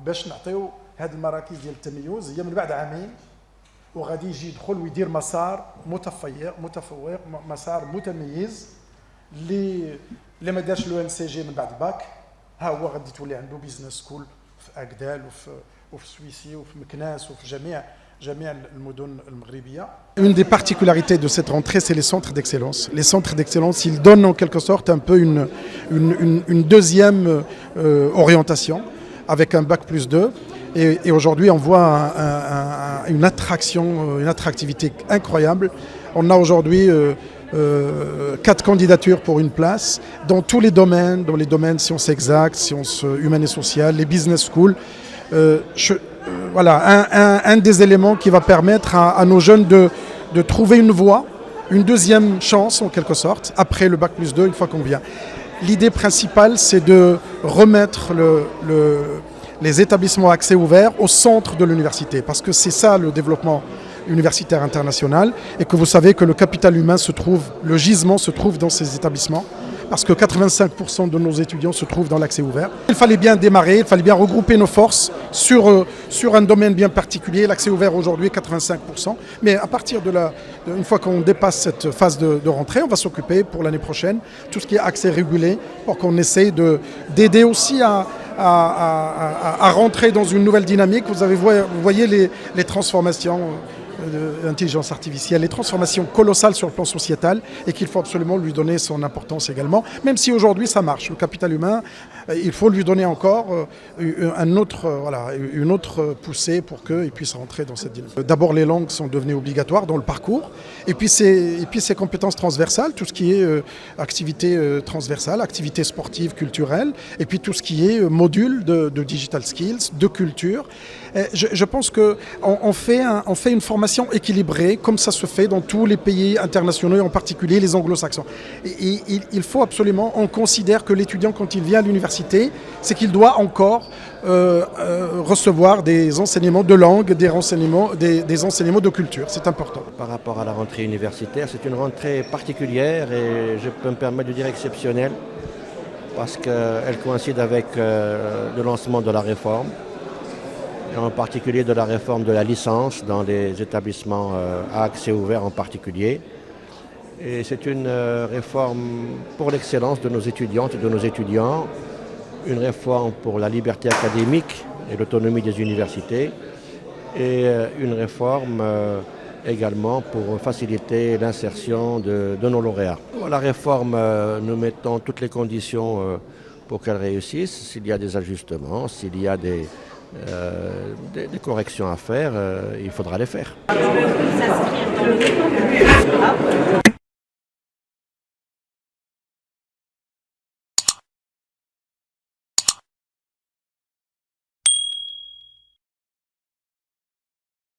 باش نعطيو هذه المراكز ديال التميز هي من بعد عامين وغادي يجي يدخل ويدير مسار متفوق مسار متميز اللي ما دارش لو ان سي جي من بعد باك ها هو غادي تولي عنده بيزنس سكول في اكدال وفي سويسي وفي مكناس وفي جميع المدن المغربيه. Une des particularités de cette rentrée, c'est les centres d'excellence. Les centres d'excellence, ils donnent en quelque sorte un peu une deuxième orientation avec un bac plus 2. Et aujourd'hui, on voit une attractivité incroyable. On a aujourd'hui 4 candidatures pour une place dans tous les domaines sciences exactes, sciences humaines et sociales, les business schools. Voilà, un des éléments qui va permettre à nos jeunes de trouver une voie, une deuxième chance en quelque sorte, après le bac plus 2, une fois qu'on vient. L'idée principale, c'est de remettre les établissements à accès ouvert au centre de l'université, parce que c'est ça le développement universitaire international, et que vous savez que le capital humain le gisement se trouve dans ces établissements, parce que 85% de nos étudiants se trouvent dans l'accès ouvert. Il fallait bien démarrer, il fallait bien regrouper nos forces sur un domaine bien particulier. L'accès ouvert aujourd'hui est 85%, mais à partir une fois qu'on dépasse cette phase de rentrée, on va s'occuper pour l'année prochaine tout ce qui est accès régulé, pour qu'on essaye d'aider aussi à rentrer dans une nouvelle dynamique. Vous voyez les transformations de l'intelligence artificielle, les transformations colossales sur le plan sociétal, et qu'il faut absolument lui donner son importance également, même si aujourd'hui ça marche. Le capital humain, il faut lui donner encore une autre poussée pour qu'il puisse rentrer dans cette dynamique. D'abord, les langues sont devenues obligatoires dans le parcours, et puis ces compétences transversales, tout ce qui est activité transversale, activité sportive, culturelle, et puis tout ce qui est module de digital skills, de culture. Je pense qu'on fait une formation équilibrée, comme ça se fait dans tous les pays internationaux, et en particulier les anglo-saxons. Et il faut absolument, on considère que l'étudiant, quand il vient à l'université, c'est qu'il doit encore recevoir des enseignements de langue, des enseignements de culture. C'est important. Par rapport à la rentrée universitaire, c'est une rentrée particulière et je peux me permettre de dire exceptionnelle, parce qu'elle coïncide avec le lancement de la réforme, et en particulier de la réforme de la licence dans les établissements à accès ouvert en particulier. Et c'est une réforme pour l'excellence de nos étudiantes et de nos étudiants, une réforme pour la liberté académique et l'autonomie des universités, et une réforme également pour faciliter l'insertion de nos lauréats. La réforme, nous mettons toutes les conditions pour qu'elle réussisse. S'il y a des ajustements, s'il y a des corrections à faire, il faudra les faire.